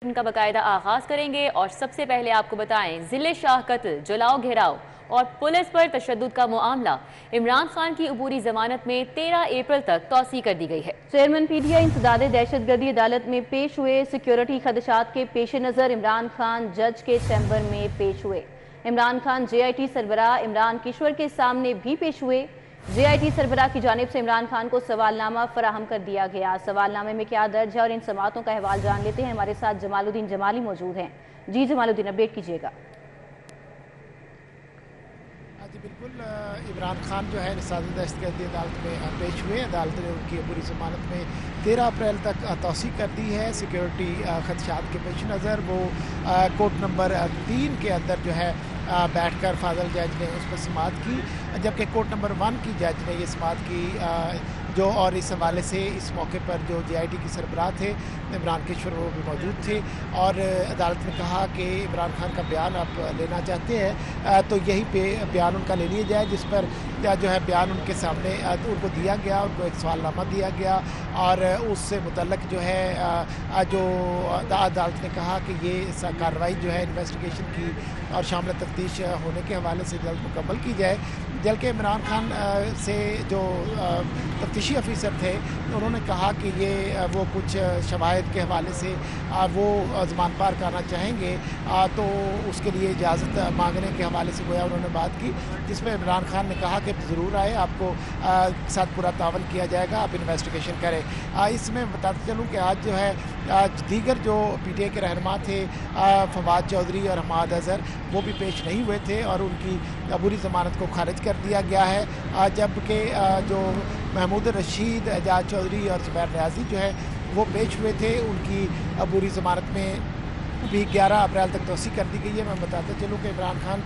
का बाकायदा आगाज करेंगे और सबसे पहले आपको बताएं जिले शाह कत्ल, जलाओ, घेराव और पुलिस पर तशद्दुद का मामला। इमरान खान की अबूरी जमानत में 13 अप्रैल तक तौसी कर दी गई है। चेयरमैन पीटीआई इंसदाद दहशतगर्दी अदालत में पेश हुए। सिक्योरिटी खदशात के पेश नज़र इमरान खान जज के चैम्बर में पेश हुए। इमरान खान JIT सरबराह इमरान किश्वर के सामने भी पेश हुए। JIT सरबराह की जानिब से इमरान खान को सवालनामा फराहम कर दिया गया। सवालनामे में क्या दर्ज है और इन समातों का अहवाल जान लेते हैं। हमारे साथ जमालुद्दीन जमाली मौजूद हैं। जी जमालुद्दीन, अपडेट कीजिएगा। जी बिल्कुल, इमरान खान जो है इंसदाद दहशतगर्दी अदालत में पेश हुए। अदालत ने उनकी अबूरी जमानत में 13 अप्रैल तक तौसी कर दी है। सिक्योरिटी खदशात के पेश नज़र वो कोर्ट नंबर 3 के अंदर जो है बैठकर फाजल जज ने उस पर समाअत की, जबकि कोर्ट नंबर 1 की जज ने ये समाअत की जो और इस हवाले से इस मौके पर जो JIT की सरबराह थे इमरान किश्वर वो भी मौजूद थे और अदालत ने कहा कि इमरान खान का बयान आप लेना चाहते हैं तो यही पे बयान उनका ले लिया जाए, जिस पर जो है बयान उनके सामने उनको दिया गया, उनको एक सवालनामा दिया गया और उससे मुतल्लक जो है जो अदालत ने कहा कि ये कार्रवाई जो है इन्वेस्टिगेशन की और शामिल तफ्तीश होने के हवाले से जल्द मुकम्मल की जाए। जबकि इमरान खान से जो तफ्तीशी अफीसर थे उन्होंने कहा कि ये वो कुछ शवाहिद के हवाले से वो ज़मान पार करना चाहेंगे तो उसके लिए इजाज़त मांगने के हवाले से गोया उन्होंने बात की, जिसमें इमरान खान ने कहा कि ज़रूर आए, आपको साथ पूरा तावन किया जाएगा, आप इन्वेस्टिगेशन करें। इसमें बताते चलूँ कि आज जो है दीगर जो PTI के रहनुमा थे फवाद चौधरी और हमाद अजहर वो भी पेश नहीं हुए थे और उनकी अबूरी ज़मानत को खारिज कर दिया गया है, जबकि जो महमूद रशीद, एजाज चौधरी और ज़ुबैर रियाजी जो है वो पेश हुए थे। उनकी अबूरी ज़मानत में भी 11 अप्रैल तक तौसी कर दी गई है। मैं बताता चलूँ कि इमरान खान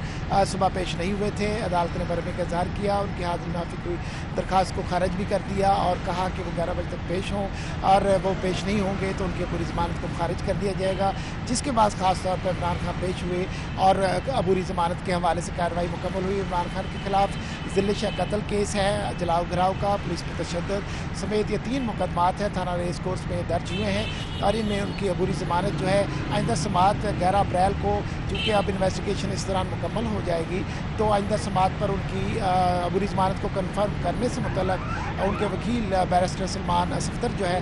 सुबह पेश नहीं हुए थे। अदालत ने बरने का इज़हार किया, उनकी हाजिरी नाफिक हुई दरख्वास्त को खारिज भी कर दिया और कहा कि वो 11 बजे तक पेश हों और वो पेश नहीं होंगे तो उनकी अबूरी ज़मानत को खारिज कर दिया जाएगा, जिसके बाद ख़ास तौर पर इमरान खान पेश हुए और अबूरी ज़मानत के हवाले से कार्रवाई मुकम्मल हुई। इमरान खान के खिलाफ ज़िले शाह कत्ल केस है, जलाओ घराव का, पुलिस पर तशद्दुद समेत ये 3 मुकदमात हैं थाना रेस कोर्स में दर्ज हुए हैं और इनमें उनकी अबूरी ज़मानत जो है आइंदा समाअत 11 अप्रैल को, चूँकि अब इन्वेस्टिगेशन इस दौरान मुकम्मल हो जाएगी तो आइंदा समाअत पर उनकी अबूरी ज़मानत को कन्फर्म करने से मुतल्लिक़ उनके वकील बैरिस्टर सलमान सफदर जो है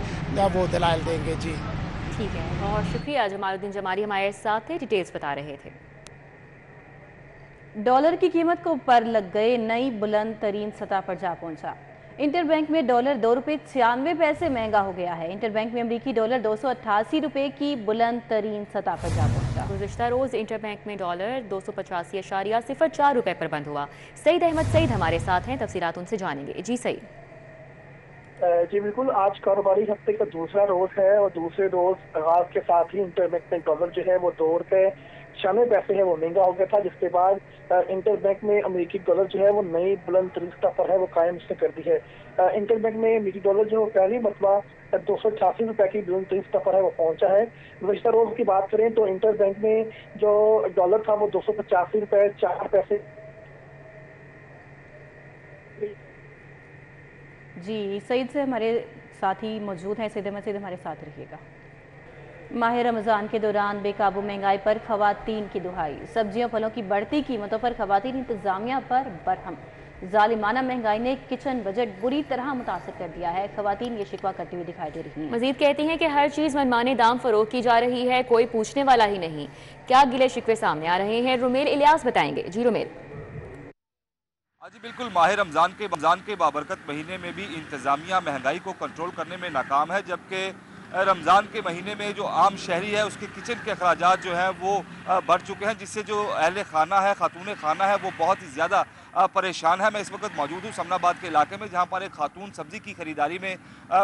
वो दलाइल देंगे। जी ठीक है, बहुत शुक्रिया जमालुद्दीन जमाली हमारे साथ थे, डिटेल्स बता रहे थे। डॉलर की कीमत को पर लग गए, नई बुलंद तरीन सतह पर जा पहुंचा। इंटरबैंक में डॉलर 2 रुपये 96 पैसे महंगा हो गया है। इंटरबैंक में अमरीकी डॉलर 288 रुपये की बुलंद तरीन सतह पर जा पहुंचा। गुज़िश्ता रोज इंटरबैंक में डॉलर 285.04 रुपये पर बंद हुआ। सईद अहमद सईद हमारे साथ हैं, तफसीलात उनसे जानेंगे। जी सईद। जी बिल्कुल, आज कारोबारी हफ्ते का दूसरा रोज है और दूसरे रोज आगाज के साथ ही इंटरबैंक में डॉलर जो है वो 2 रुपये 96 पैसे है वो महंगा हो गया था, जिसके बाद इंटरबैंक में अमेरिकी डॉलर जो है वो नई बुलंद तरीन सतह पर है वो कायम उसने कर दी है। इंटरबैंक में अमेरिकी डॉलर जो पहली मरतबा 288 रुपये की बुलंद तरीन सतह पर है वो पहुंचा है। गुज़िश्ता रोज की बात करें तो इंटरबैंक में जो डॉलर था वो 285 रुपये 4 पैसे। जी सईद से हमारे साथी मौजूद हैं, सईद अहमद सईद हमारे साथ रहिएगा। माह रमज़ान के दौरान बेकाबू महंगाई पर खवातीन की दुहाई। सब्जियों फलों की बढ़ती कीमतों पर खवातीन इंतजामिया पर बरहम। जालिमाना महंगाई ने किचन बजट बुरी तरह मुतासर कर दिया है। खवातीन ये शिकवा करती हुई दिखाई दे रही हैं। मजीद कहती हैं कि हर चीज़ मनमाने दाम फरोख्त की जा रही है, कोई पूछने वाला ही नहीं। क्या गिले शिकवे सामने आ रहे हैं, रुमेल इलियास बताएंगे। जी रुमेल। जी बिल्कुल, माह रमज़ान के बाबरकत महीने में भी इंतज़ामिया महंगाई को कंट्रोल करने में नाकाम है, जबकि रमज़ान के महीने में जो आम शहरी है उसके किचन के अखराजात जो हैं वो बढ़ चुके हैं, जिससे जो अहले खाना है, खातून खाना है वो बहुत ही ज़्यादा परेशान है। मैं इस वक्त मौजूद हूँ समनाबाद के इलाके में, जहाँ पर एक खातून सब्ज़ी की ख़रीदारी में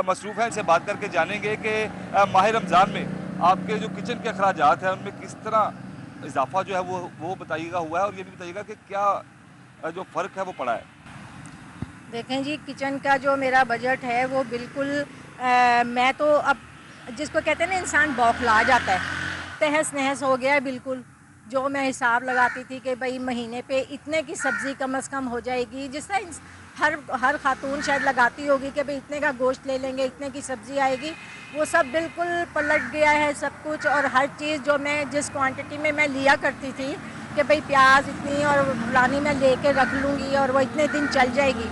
मसरूफ़ है। इनसे बात करके जानेंगे कि माह रमज़ान में आपके जो किचन के अखराजात हैं उनमें किस तरह इजाफा जो है वो बताइएगा हुआ है और ये भी बताइएगा कि क्या जो फ़र्क है वो पड़ा है। देखें जी, किचन का जो मेरा बजट है वो बिल्कुल मैं तो अब जिसको कहते हैं ना इंसान बौखला जाता है, तहस नहस हो गया है बिल्कुल। जो मैं हिसाब लगाती थी कि भाई महीने पे इतने की सब्ज़ी कम से कम हो जाएगी, जिस तरह हर खातून शायद लगाती होगी कि भाई इतने का गोश्त ले लेंगे, इतने की सब्ज़ी आएगी, वो सब बिल्कुल पलट गया है सब कुछ। और हर चीज़ जो मैं जिस क्वांटिटी में मैं लिया करती थी कि भाई प्याज इतनी और फलानी मैं लेके रख लूँगी और वो इतने दिन चल जाएगी,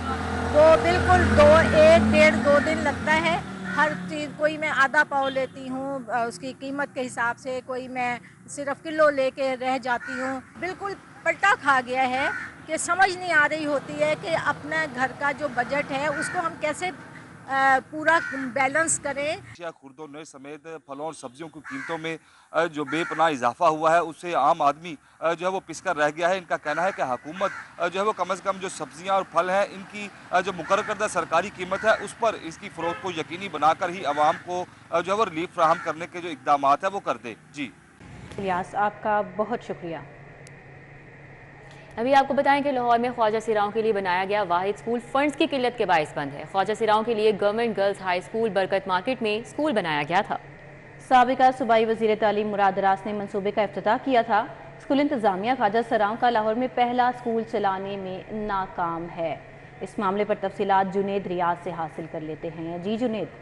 वो बिल्कुल 1-1.5-2 दिन लगता है। हर चीज़ कोई मैं आधा पाव लेती हूँ उसकी कीमत के हिसाब से, कोई मैं सिर्फ किलो लेके रह जाती हूँ। बिल्कुल पलटा खा गया है कि समझ नहीं आ रही होती है कि अपने घर का जो बजट है उसको हम कैसे पूरा बैलेंस करें। खुर्दो नए समेत फलों और सब्जियों की कीमतों में जो बेपनाह इजाफा हुआ है उससे आम आदमी जो है वो पिसकर रह गया है। इनका कहना है कि हुकूमत जो है वो कम से कम जो सब्जियां और फल हैं इनकी जो मुकर्रर करदा सरकारी कीमत है उस पर इसकी फ़रोख्त को यकीनी बनाकर ही आवाम को जो है वो रिलीफ फराहम करने के जो इक़दाम है वो कर दे। जी इलियास, आपका बहुत शुक्रिया। अभी आपको बताएं कि लाहौर में ख्वाजा सिराओं के लिए बनाया गया वाहिद स्कूल फंड्स की किल्लत के बाइस बंद है। ख्वाजा सिराओं के लिए गवर्नमेंट गर्ल्स हाई स्कूल बरकत मार्केट में स्कूल बनाया गया था। साबिका सूबाई वज़ीर तालीम मुराद दरास ने मंसूबे का इफ्तिताह किया था। स्कूल इंतज़ामिया ख्वाजा सिराओं का लाहौर में पहला स्कूल चलाने में नाकाम है। इस मामले पर तफसीलात जुनेद रियाज से हासिल कर लेते हैं। जी जुनेद।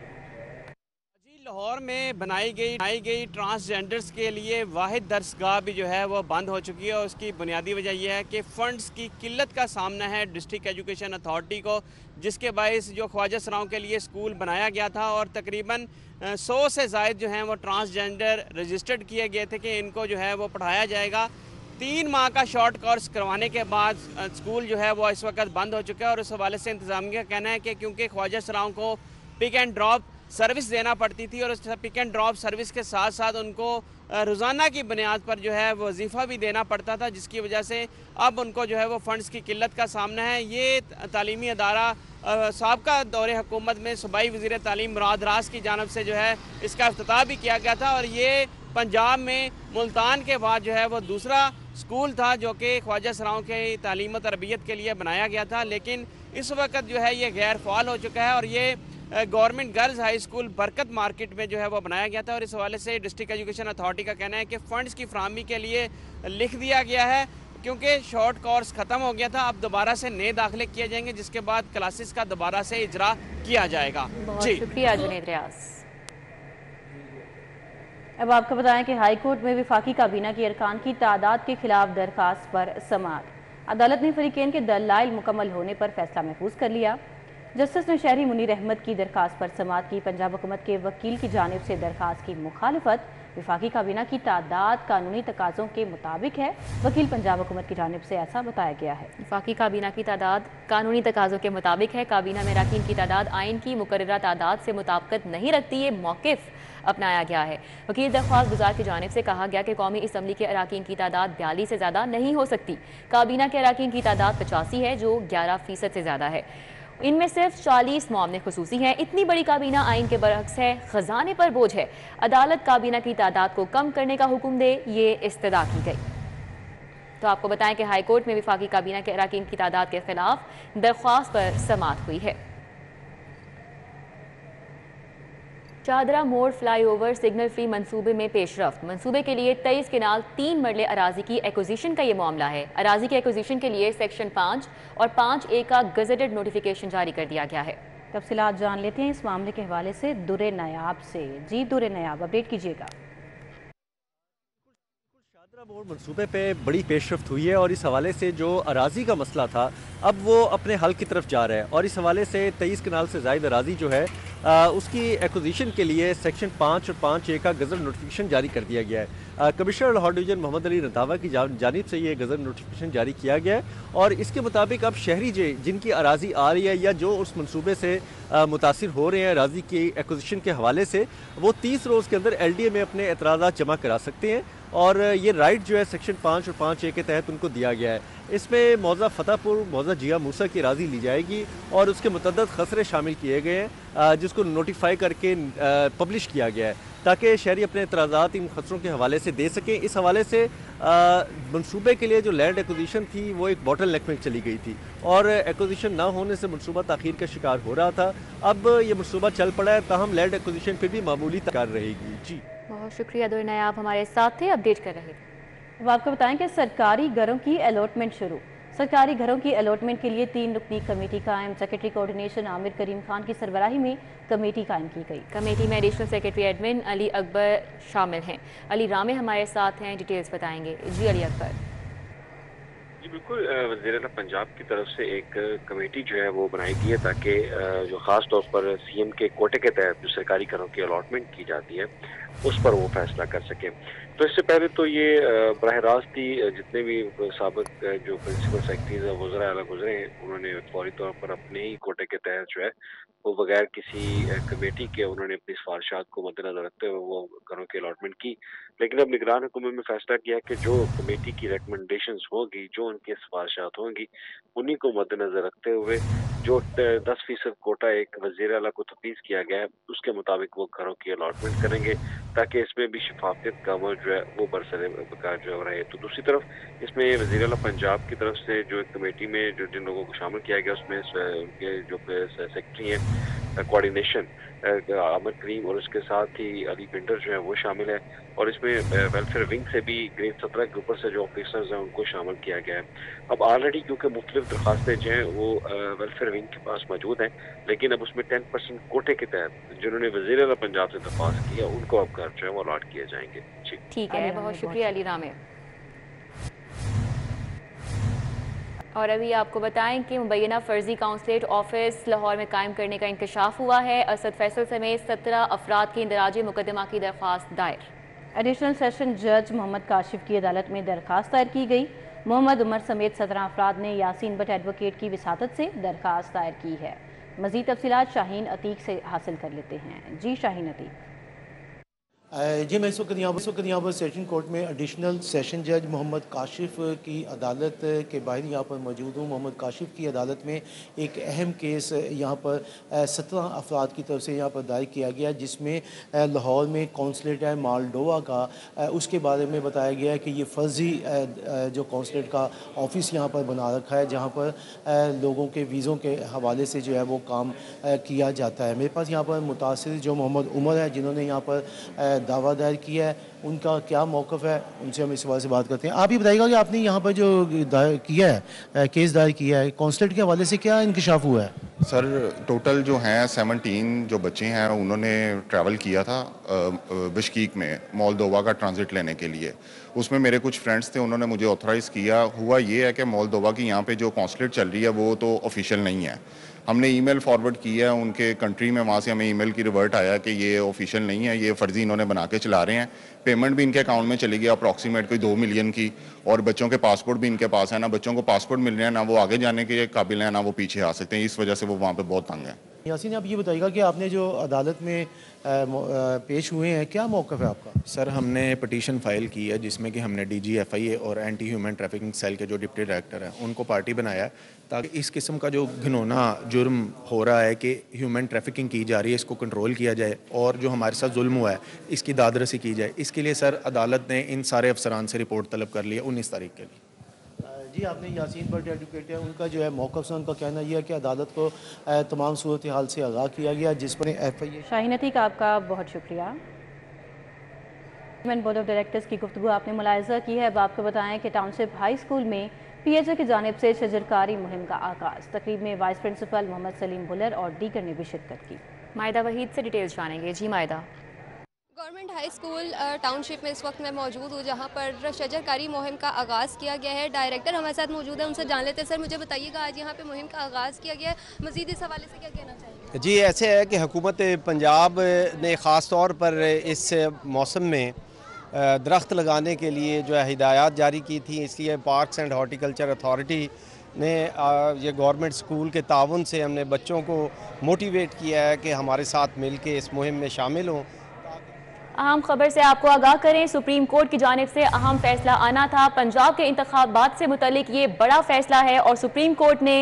लाहौर में बनाई गई ट्रांसजेंडर्स के लिए वाहिद दरसगाह भी जो है वो बंद हो चुकी है। और उसकी बुनियादी वजह यह है कि फ़ंड्स की किल्लत का सामना है डिस्ट्रिक्ट एजुकेशन अथॉरिटी को, जिसके बायस जो ख्वाजा सराओं के लिए स्कूल बनाया गया था और तकरीबन 100 से ज़ायद जो हैं वो ट्रांसजेंडर रजिस्टर्ड किए गए थे कि इनको जो है वो पढ़ाया जाएगा। 3 माह का शॉर्ट कोर्स करवाने के बाद स्कूल जो है वो इस वक्त बंद हो चुका है। और इस हवाले से इंतज़ामिया का कहना है कि क्योंकि ख्वाजा सराओं को पिक एंड ड्रॉप सर्विस देना पड़ती थी और उस पिक एंड ड्रॉप सर्विस के साथ साथ उनको रोज़ाना की बुनियाद पर जो है वजीफ़ा भी देना पड़ता था, जिसकी वजह से अब उनको जो है वो फ़ंड्स की किल्लत का सामना है। ये तालीमी अदारा साबका दौरे हुकूमत में सूबाई वज़ीर तालीम मुराद दरास की जानिब से जो है इसका इफ्तिताह भी किया गया था। और ये पंजाब में मुल्तान के बाद जो है वो दूसरा स्कूल था जो कि ख्वाजा सराओं के तालीम और तरबियत के लिए बनाया गया था, लेकिन इस वक्त जो है ये गैर फ़ाल हो चुका है। और ये गवर्नमेंट गर्ल्स हाई स्कूल बरकत मार्केट में जो है वो बनाया गया था। और इस हवाले से डिस्ट्रिक्ट एजुकेशन अथॉरिटी का कहना है कि फ़ंड्स की फराहमी के लिए लिख दिया गया है क्योंकि शॉर्ट कोर्स ख़त्म हो गया था। अब दोबारा से नए दाखिले किए जाएंगे जिसके बाद क्लासेस का दोबारा से इजरा किया जाएगा। बहुत शुक्रिया जुनेद रियाज। अब आपको बताएं कि हाई कोर्ट में वफाकी काबीना की अरकान की तादाद के खिलाफ दरखास्त पर समाअत। अदालत ने फरीकैन के दलाइल मुकम्मल होने पर फैसला महफूज कर लिया। जस्टिस ने शहरी मुनीर अहमद की दरखास्त पर समाअत की। पंजाब हुकूमत के वकील की जानिब से दरखास्त की मुखालिफत वफाकी काबीना की तादाद कानूनी तकाज़ों के मुताबिक है। वकील पंजाब हुकूमत की जानिब से ऐसा बताया गया है। वफाकी काबीना की तादाद कानूनी तकाज़ों के मुताबिक है। काबीना में अरकान की तादाद आइन की मुकर्ररा तादाद से मुताबिकत नहीं रखती। ये मौक़िफ़ अपनाया गया है। वकील दरख्वास्त गुजार की जानिब से कहा गया कि कौमी असम्बली के अरकान की तादाद 42 से ज़्यादा नहीं हो सकती। काबीना के अरकान की तादाद 85 है जो 11% से ज़्यादा है। इनमें सिर्फ 40 मामले खुसूसी हैं। इतनी बड़ी काबीना आइन के बरअक्स है, खजाने पर बोझ है। अदालत काबीना की तादाद को कम करने का हुक्म दे, ये इस्तदा की गई। तो आपको बताएं कि हाई कोर्ट में वफाकी काबीना के अरकान की तादाद के खिलाफ दरख्वास्त पर समाअत हुई है। चादरा मोड़ फ्लाईओवर सिग्नल फ्री मंसूबे में पेशरफ्त। मंसूबे के लिए 23 केनाल 3 मरले अराजी की एक्विजिशन का ये मामला है। अराजी की एक्विजिशन के लिए सेक्शन 5 और 5A का गजेटेड नोटिफिकेशन जारी कर दिया गया है। तफसीलात जान लेते हैं इस मामले के हवाले से दुरे नायाब से। जी दुरे नायाब, अपडेट कीजिएगा। चादरा मोड़ मंसूबे पे बड़ी पेशरफ्त हुई है और इस हवाले से जो अराजी का मसला था अब वो अपने हल की तरफ जा रहा है। और इस हवाले से 23 कनाल से ज़ायद अराजी जो है उसकी एक्विजिशन के लिए सेक्शन 5 और 5A का गज़ट नोटिफिकेशन जारी कर दिया गया है। कमिश्नर लाहौर डिवीज़न मोहम्मद अली रंधावा की जानिब से ये गज़ट नोटिफिकेशन जारी किया गया है। और इसके मुताबिक अब शहरी जिनकी अराजी आ रही है या जो उस मनसूबे से मुतासिर हो रहे हैं अराजी की एक्विजिशन के हवाले से, वो 30 रोज़ के अंदर LDA में अपने एतराज़ात जमा करा सकते हैं। और ये राइट जो है सेक्शन 5 और 5A के तहत उनको दिया गया है। इसमें मौज़ा फतेहपुर मौज़ा जिया मूसा की राज़ी ली जाएगी और उसके मुतअद्दिद खसरे शामिल किए गए हैं जिसको नोटिफाई करके पब्लिश किया गया है ताकि शहरी अपने एतराज़ात इन खसरों के हवाले से दे सकें। इस हवाले से मनसूबे के लिए जो लैंड एक्विजिशन थी वो एक बॉटल नेक में चली गई थी और एक्विजिशन ना होने से मनसूबा ताख़ीर का शिकार हो रहा था। अब ये मनसूबा चल पड़ा है, ताहम लैंड एक्विजिशन फिर भी मामूली तकार रहेगी। जी बहुत शुक्रिया दुरे नायाब, हमारे साथ थे, अपडेट कर रहे थे। अब आपको बताएं कि सरकारी घरों की अलॉटमेंट शुरू। सरकारी घरों की अलॉटमेंट के लिए 3 रुकनी कमेटी कायम। सेक्रेटरी कोऑर्डिनेशन आमिर करीम खान की सरबराही में कमेटी कायम की गई। कमेटी में additional secretary admin Ali Akbar शामिल हैं। अली रामे हमारे साथ हैं, डिटेल्स बताएंगे। जी अली अकबर। जी बिल्कुल, वज़ीर-ए-आला पंजाब की तरफ से एक कमेटी जो है वो बनाई गई है ताकि जो ख़ास तौर पर सीएम के कोटे के तहत जो सरकारी घरों की अलॉटमेंट की जाती है उस पर वो फैसला कर सके। तो इससे पहले तो ये बराह रास्त ही जितने भी साबिक जो प्रिंसिपल सेक्रेटरीज और वज़रा आला गुजरे हैं उन्होंने फौरी तौर पर अपने ही कोटे के तहत जो है वो बगैर किसी कमेटी के उन्होंने अपनी सिफारिशात को मद्देनजर रखते हुए वो घरों की अलॉटमेंट की। लेकिन अब निगरान हुकूमत में फैसला किया कि जो कमेटी की रिकमेंडेशंस होगी, जो उनकी सिफारिशात होंगी, उन्हीं को मद्देनजर रखते हुए जो 10% कोटा एक वज़ीर आला को तफवीज़ किया गया है उसके मुताबिक वो घरों की अलॉटमेंट करेंगे ताकि इसमें भी शफाफियत का अमल जो है वो बरसरे बकार जो रहे। तो दूसरी तरफ इसमें वज़ीर आला पंजाब की तरफ से जो एक कमेटी में जो जिन लोगों को शामिल किया गया उसमें उनके जो सेक्रेटरी हैं कोऑर्डिनेशन आमिर करीम और उसके साथ ही अली पिंडर जो है वो शामिल है और इसमें वेलफेयर विंग से भी ग्रेड 17 के ऊपर से जो ऑफिसर्स हैं उनको शामिल किया गया है। अब ऑलरेडी क्योंकि मुख्तलिफ दरखास्तें जो हैं वो वेलफेयर विंग के पास मौजूद हैं, लेकिन अब उसमें 10% कोटे के तहत जिन्होंने वज़ीर आला पंजाब से दरख्वास्त किया उनको अब घर जो है वो अलॉट किए जाएंगे। ठीक है, बहुत शुक्रिया अली रामे। और अभी आपको बताएं कि मुबैना फर्जी काउंसलेट ऑफिस लाहौर में कायम करने का इंकशाफ हुआ है। असद फैसल समेत 17 अफराद की इंदराजी मुकदमा की दरख्वास्त दायर। एडिशनल सेशन जज मोहम्मद काशिफ की अदालत में दरख्वास्त दायर की गई। मोहम्मद उमर समेत 17 अफराद ने यासीन भट्ट एडवोकेट की विसातत से दरख्वास्त दायर की है। मज़ीद तफसीलात शाहीन अतीक से हासिल कर लेते हैं। जी शाहीन अतीक। जी मैं इस वक्त यहाँ पर सेशन कोर्ट में एडिशनल सेशन जज मोहम्मद काशिफ की अदालत के बाहर यहाँ पर मौजूद हूँ। मोहम्मद काशिफ की अदालत में एक अहम केस यहाँ पर 17 अफराद की तरफ से यहाँ पर दायर किया गया, जिसमें लाहौर में कौंसलेट है मालडोवा का, उसके बारे में बताया गया है कि ये फर्जी जो कौंसलेट का ऑफिस यहाँ पर बना रखा है, जहाँ पर लोगों के वीज़ों के हवाले से जो है वो काम किया जाता है। मेरे पास यहाँ पर मुतासिर जो मोहम्मद उमर है जिन्होंने यहाँ पर दावा दायर किया है, उनका क्या मौक़िफ़ है, उनसे हम इस सवाल से बात करते हैं। आप ये बताइएगा कि आपने यहाँ पर जो दायर किया है, केस दायर किया है, कौंसलेट के हवाले से क्या इंकशाफ हुआ है? सर टोटल जो हैं 17 जो बच्चे हैं उन्होंने ट्रैवल किया था बिश्कीक में मोल्दोवा का ट्रांजिट लेने के लिए। उसमें मेरे कुछ फ्रेंड्स थे, उन्होंने मुझे ऑथराइज़ किया। हुआ ये है कि मोल्दोवा की यहाँ पे जो कौंसलेट चल रही है वो तो ऑफिशियल नहीं है। हमने ईमेल फॉरवर्ड किया है उनके कंट्री में, वहाँ से हमें ईमेल की रिवर्ट आया कि ये ऑफिशियल नहीं है, ये फ़र्ज़ी इन्होंने बना के चला रहे हैं। पेमेंट भी इनके अकाउंट में चली गई अप्रॉक्सीमेट कोई 2 मिलियन की, और बच्चों के पासपोर्ट भी इनके पास है। ना बच्चों को पासपोर्ट मिल रहे हैं, ना वो आगे जाने के काबिल हैं, ना वो पीछे आ सकते हैं। इस वजह से वो वहाँ पर बहुत तंग है। यासीन आप ये बताइएगा कि आपने जो अदालत में पेश हुए हैं, क्या मौक़िफ़ है आपका? सर हमने पटिशन फाइल की है जिसमें कि हमने DGFIA और एंटी ह्यूमन ट्रैफिकिंग सेल के जो डिप्टी डायरेक्टर हैं उनको पार्टी बनाया है, ताकि इस किस्म का जो घिनौना जुर्म हो रहा है कि ह्यूमन ट्रैफिकिंग की जा रही है इसको कंट्रोल किया जाए, और जो हमारे साथ जुल्म हुआ है इसकी दादरसी की जाए। इसके लिए सर अदालत ने इन सारे अफसरान से रिपोर्ट तलब कर ली है 19 तारीख के लिए। जी आपने यासीन भट्ट एडवोकेट है, उनका जो है मौक़िफ़ से उनका कहना यह है कि अदालत को तमाम सूरत हाल से आगाह किया गया, जिस पर FIA। शाहीन अतीक आपका बहुत शुक्रिया। बोर्ड ऑफ डायरेक्टर्स की गुफ्तगू आपने मुलाहिज़ा की है। अब आपको बताएं कि टाउनशिप हाई स्कूल में PHA की जानिब से शजरकारी मुहिम का आगाज़। तकरीब में वाइस प्रिंसिपल मोहम्मद सलीम बुलर और दीगर ने भी शिरकत की। मायदा वहीद से डिटेल्स जानेंगे। जी मायदा। गवर्नमेंट हाई स्कूल टाउनशिप में इस वक्त मैं मौजूद हूँ, जहाँ पर शजरकारी मुहिम का आगाज़ किया गया है। डायरेक्टर हमारे साथ मौजूद है, उनसे जान लेते हैं। सर मुझे बताइएगा आज यहाँ पे मुहिम का आगाज़ किया गया है, मज़ीद इस हवाले से क्या कहना चाहिए? जी ऐसे है कि हुकूमत पंजाब ने ख़ास तौर पर इस मौसम में दरख्त लगाने के लिए जो है हिदायत जारी की थी, इसलिए पार्क्स एंड हॉर्टिकल्चर अथॉरिटी ने ये गवर्नमेंट स्कूल के ताउन से हमने बच्चों को मोटिवेट किया है कि हमारे साथ मिल के इस मुहिम में शामिल हों। अहम खबर से आपको आगाह करें, सुप्रीम कोर्ट की जानिब से अहम फैसला आना था। पंजाब के इंतखाबात से मुतल्लिक ये बड़ा फैसला है और सुप्रीम कोर्ट ने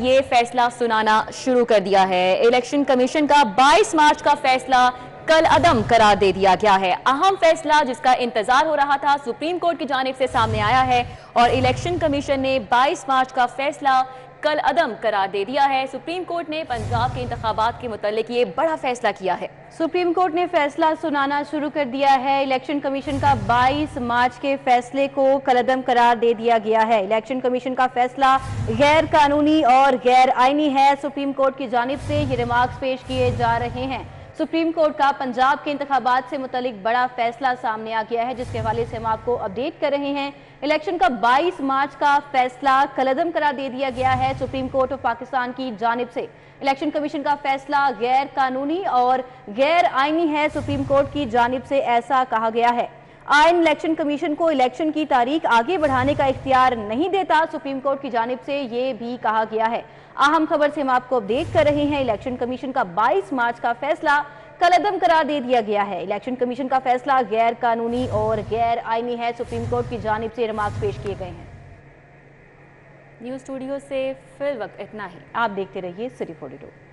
ये फैसला सुनाना शुरू कर दिया है। इलेक्शन कमीशन का 22 मार्च का फैसला कल अदम करार दे दिया गया है। अहम फैसला जिसका इंतजार हो रहा था सुप्रीम कोर्ट की जानिब से सामने आया है और इलेक्शन कमीशन ने 22 मार्च का फैसला कल अदम करार दे दिया है। सुप्रीम कोर्ट ने पंजाब के इंतखाबात के मुताल्लिक ये बड़ा फैसला किया है। सुप्रीम कोर्ट ने फैसला सुनाना शुरू कर दिया है। इलेक्शन कमीशन का 22 मार्च के फैसले को कलअदम करार दे दिया गया है। इलेक्शन कमीशन का फैसला गैर कानूनी और गैर आईनी है। सुप्रीम कोर्ट की जानिब से ये रिमार्क्स पेश किए जा रहे हैं। सुप्रीम कोर्ट का पंजाब के इंतखाबात से मुतालिक बड़ा फैसला सामने आ गया है, जिसके हवाले से हम आपको अपडेट कर रहे हैं। इलेक्शन का 22 मार्च का फैसला कलअदम करार दे दिया गया है सुप्रीम कोर्ट ऑफ पाकिस्तान की जानिब से। इलेक्शन कमीशन का फैसला गैर कानूनी और गैर आईनी है। सुप्रीम कोर्ट की जानिब से ऐसा कहा गया है। आइन इलेक्शन कमीशन को इलेक्शन की तारीख आगे बढ़ाने का इख्तियार नहीं देता, सुप्रीम कोर्ट की जानिब से ये भी कहा गया है। अहम खबर से हम आपको अपडेट कर रहे हैं। इलेक्शन कमीशन का 22 मार्च का फैसला कलअदम करार दे दिया गया है। इलेक्शन कमीशन का फैसला गैर कानूनी और गैर आईनी है। सुप्रीम कोर्ट की जानिब से रिमार्क्स पेश किए गए हैं। न्यूज़ स्टूडियो से फिल वक्त इतना ही। आप देखते रहिए सिटी 42।